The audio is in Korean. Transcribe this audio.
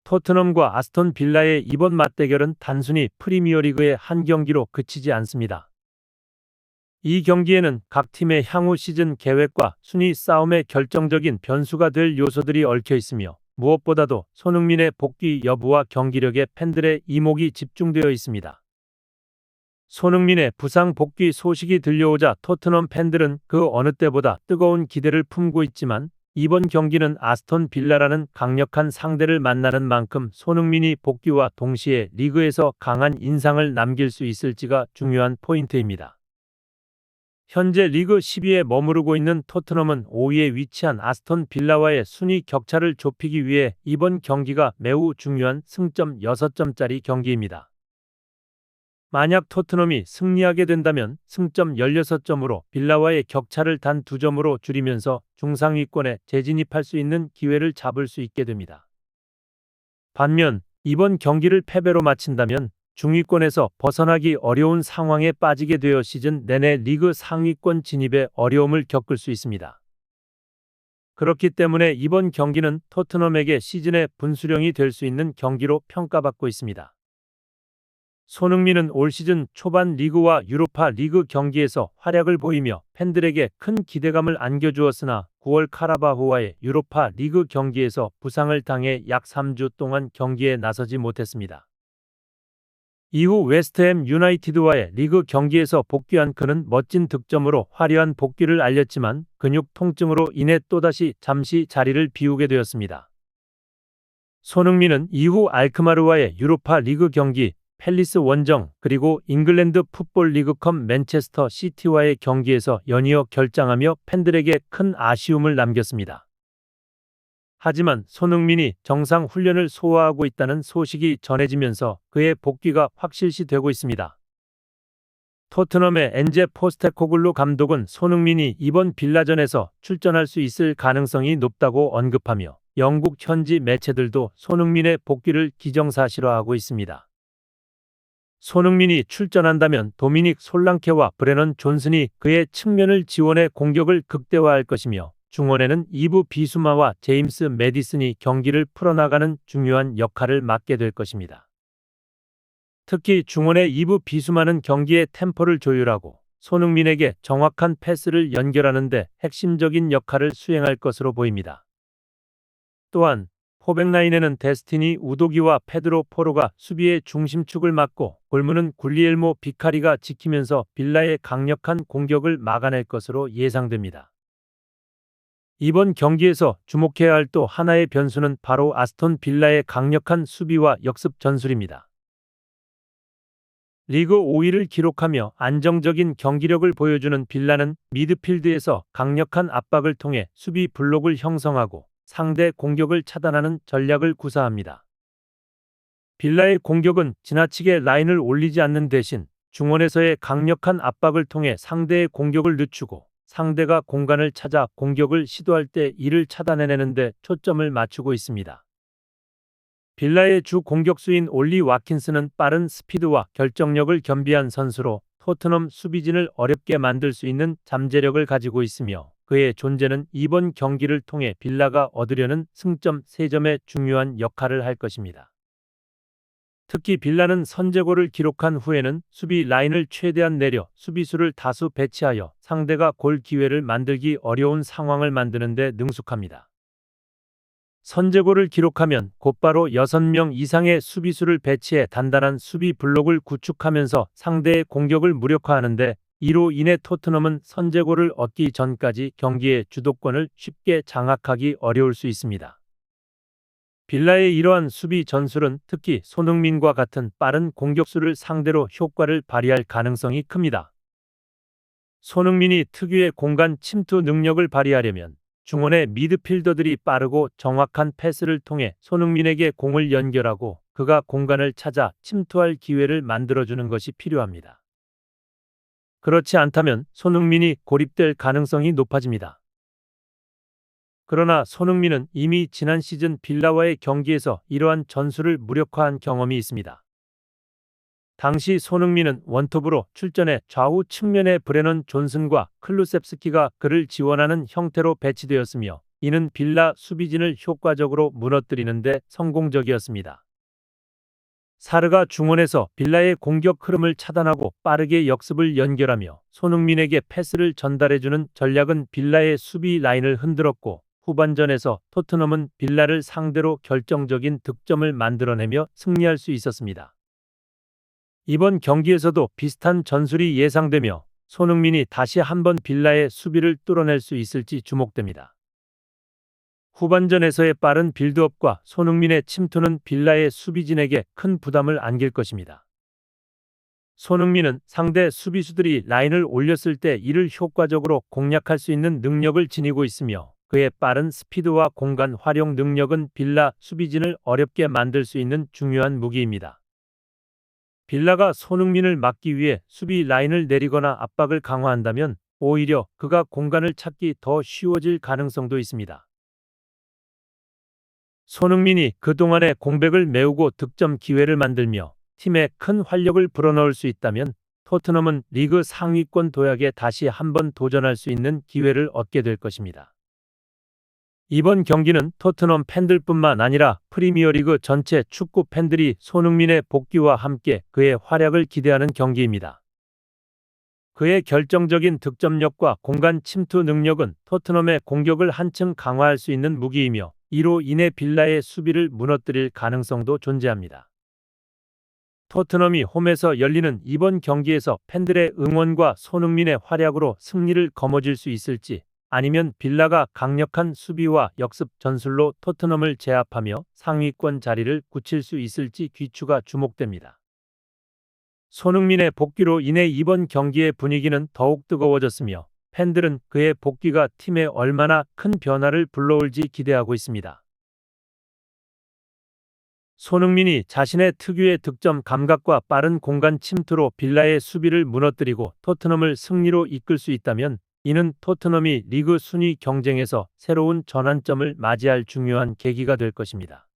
토트넘과 아스톤 빌라의 이번 맞대결은 단순히 프리미어리그의 한 경기로 그치지 않습니다. 이 경기에는 각 팀의 향후 시즌 계획과 순위 싸움의 결정적인 변수가 될 요소들이 얽혀 있으며 무엇보다도 손흥민의 복귀 여부와 경기력에 팬들의 이목이 집중되어 있습니다. 손흥민의 부상 복귀 소식이 들려오자 토트넘 팬들은 그 어느 때보다 뜨거운 기대를 품고 있지만 이번 경기는 아스톤 빌라라는 강력한 상대를 만나는 만큼 손흥민이 복귀와 동시에 리그에서 강한 인상을 남길 수 있을지가 중요한 포인트입니다. 현재 리그 10위에 머무르고 있는 토트넘은 5위에 위치한 아스톤 빌라와의 순위 격차를 좁히기 위해 이번 경기가 매우 중요한 승점 6점짜리 경기입니다. 만약 토트넘이 승리하게 된다면 승점 16점으로 빌라와의 격차를 단 2점으로 줄이면서 중상위권에 재진입할 수 있는 기회를 잡을 수 있게 됩니다. 반면 이번 경기를 패배로 마친다면 중위권에서 벗어나기 어려운 상황에 빠지게 되어 시즌 내내 리그 상위권 진입에 어려움을 겪을 수 있습니다. 그렇기 때문에 이번 경기는 토트넘에게 시즌의 분수령이 될 수 있는 경기로 평가받고 있습니다. 손흥민은 올 시즌 초반 리그와 유로파 리그 경기에서 활약을 보이며 팬들에게 큰 기대감을 안겨주었으나 9월 카라바오와의 유로파 리그 경기에서 부상을 당해 약 3주 동안 경기에 나서지 못했습니다. 이후 웨스트햄 유나이티드와의 리그 경기에서 복귀한 그는 멋진 득점으로 화려한 복귀를 알렸지만 근육 통증으로 인해 또다시 잠시 자리를 비우게 되었습니다. 손흥민은 이후 알크마르와의 유로파 리그 경기, 팰리스 원정, 그리고 잉글랜드 풋볼 리그컵 맨체스터 시티와의 경기에서 연이어 결장하며 팬들에게 큰 아쉬움을 남겼습니다. 하지만 손흥민이 정상 훈련을 소화하고 있다는 소식이 전해지면서 그의 복귀가 확실시되고 있습니다. 토트넘의 엔제 포스테코글루 감독은 손흥민이 이번 빌라전에서 출전할 수 있을 가능성이 높다고 언급하며 영국 현지 매체들도 손흥민의 복귀를 기정사실화하고 있습니다. 손흥민이 출전한다면 도미닉 솔랑케와 브레넌 존슨이 그의 측면을 지원해 공격을 극대화할 것이며 중원에는 이브 비수마와 제임스 매디슨이 경기를 풀어나가는 중요한 역할을 맡게 될 것입니다. 특히 중원의 이브 비수마는 경기의 템포를 조율하고 손흥민에게 정확한 패스를 연결하는 데 핵심적인 역할을 수행할 것으로 보입니다. 또한 포백라인에는 데스티니 우도기와 페드로 포로가 수비의 중심축을 맡고 골문은 굴리엘모 비카리가 지키면서 빌라의 강력한 공격을 막아낼 것으로 예상됩니다. 이번 경기에서 주목해야 할 또 하나의 변수는 바로 아스톤 빌라의 강력한 수비와 역습 전술입니다. 리그 5위를 기록하며 안정적인 경기력을 보여주는 빌라는 미드필드에서 강력한 압박을 통해 수비 블록을 형성하고 상대 공격을 차단하는 전략을 구사합니다. 빌라의 공격은 지나치게 라인을 올리지 않는 대신 중원에서의 강력한 압박을 통해 상대의 공격을 늦추고 상대가 공간을 찾아 공격을 시도할 때 이를 차단해내는 데 초점을 맞추고 있습니다. 빌라의 주 공격수인 올리 와킨스는 빠른 스피드와 결정력을 겸비한 선수로 토트넘 수비진을 어렵게 만들 수 있는 잠재력을 가지고 있으며 그의 존재는 이번 경기를 통해 빌라가 얻으려는 승점 3점의 중요한 역할을 할 것입니다. 특히 빌라는 선제골을 기록한 후에는 수비 라인을 최대한 내려 수비수를 다수 배치하여 상대가 골 기회를 만들기 어려운 상황을 만드는 데 능숙합니다. 선제골을 기록하면 곧바로 6명 이상의 수비수를 배치해 단단한 수비 블록을 구축하면서 상대의 공격을 무력화하는데 이로 인해 토트넘은 선제골을 얻기 전까지 경기의 주도권을 쉽게 장악하기 어려울 수 있습니다. 빌라의 이러한 수비 전술은 특히 손흥민과 같은 빠른 공격수를 상대로 효과를 발휘할 가능성이 큽니다. 손흥민이 특유의 공간 침투 능력을 발휘하려면 중원의 미드필더들이 빠르고 정확한 패스를 통해 손흥민에게 공을 연결하고 그가 공간을 찾아 침투할 기회를 만들어주는 것이 필요합니다. 그렇지 않다면 손흥민이 고립될 가능성이 높아집니다. 그러나 손흥민은 이미 지난 시즌 빌라와의 경기에서 이러한 전술을 무력화한 경험이 있습니다. 당시 손흥민은 원톱으로 출전해 좌우 측면에 브레넌 존슨과 클루셉스키가 그를 지원하는 형태로 배치되었으며 이는 빌라 수비진을 효과적으로 무너뜨리는 데 성공적이었습니다. 사르가 중원에서 빌라의 공격 흐름을 차단하고 빠르게 역습을 연결하며 손흥민에게 패스를 전달해주는 전략은 빌라의 수비 라인을 흔들었고, 후반전에서 토트넘은 빌라를 상대로 결정적인 득점을 만들어내며 승리할 수 있었습니다. 이번 경기에서도 비슷한 전술이 예상되며 손흥민이 다시 한번 빌라의 수비를 뚫어낼 수 있을지 주목됩니다. 후반전에서의 빠른 빌드업과 손흥민의 침투는 빌라의 수비진에게 큰 부담을 안길 것입니다. 손흥민은 상대 수비수들이 라인을 올렸을 때 이를 효과적으로 공략할 수 있는 능력을 지니고 있으며, 그의 빠른 스피드와 공간 활용 능력은 빌라 수비진을 어렵게 만들 수 있는 중요한 무기입니다. 빌라가 손흥민을 막기 위해 수비 라인을 내리거나 압박을 강화한다면 오히려 그가 공간을 찾기 더 쉬워질 가능성도 있습니다. 손흥민이 그동안의 공백을 메우고 득점 기회를 만들며 팀에 큰 활력을 불어넣을 수 있다면 토트넘은 리그 상위권 도약에 다시 한번 도전할 수 있는 기회를 얻게 될 것입니다. 이번 경기는 토트넘 팬들뿐만 아니라 프리미어리그 전체 축구 팬들이 손흥민의 복귀와 함께 그의 활약을 기대하는 경기입니다. 그의 결정적인 득점력과 공간 침투 능력은 토트넘의 공격을 한층 강화할 수 있는 무기이며, 이로 인해 빌라의 수비를 무너뜨릴 가능성도 존재합니다. 토트넘이 홈에서 열리는 이번 경기에서 팬들의 응원과 손흥민의 활약으로 승리를 거머쥘 수 있을지, 아니면 빌라가 강력한 수비와 역습 전술로 토트넘을 제압하며 상위권 자리를 굳힐 수 있을지 귀추가 주목됩니다. 손흥민의 복귀로 인해 이번 경기의 분위기는 더욱 뜨거워졌으며, 팬들은 그의 복귀가 팀에 얼마나 큰 변화를 불러올지 기대하고 있습니다. 손흥민이 자신의 특유의 득점 감각과 빠른 공간 침투로 빌라의 수비를 무너뜨리고 토트넘을 승리로 이끌 수 있다면, 이는 토트넘이 리그 순위 경쟁에서 새로운 전환점을 맞이할 중요한 계기가 될 것입니다.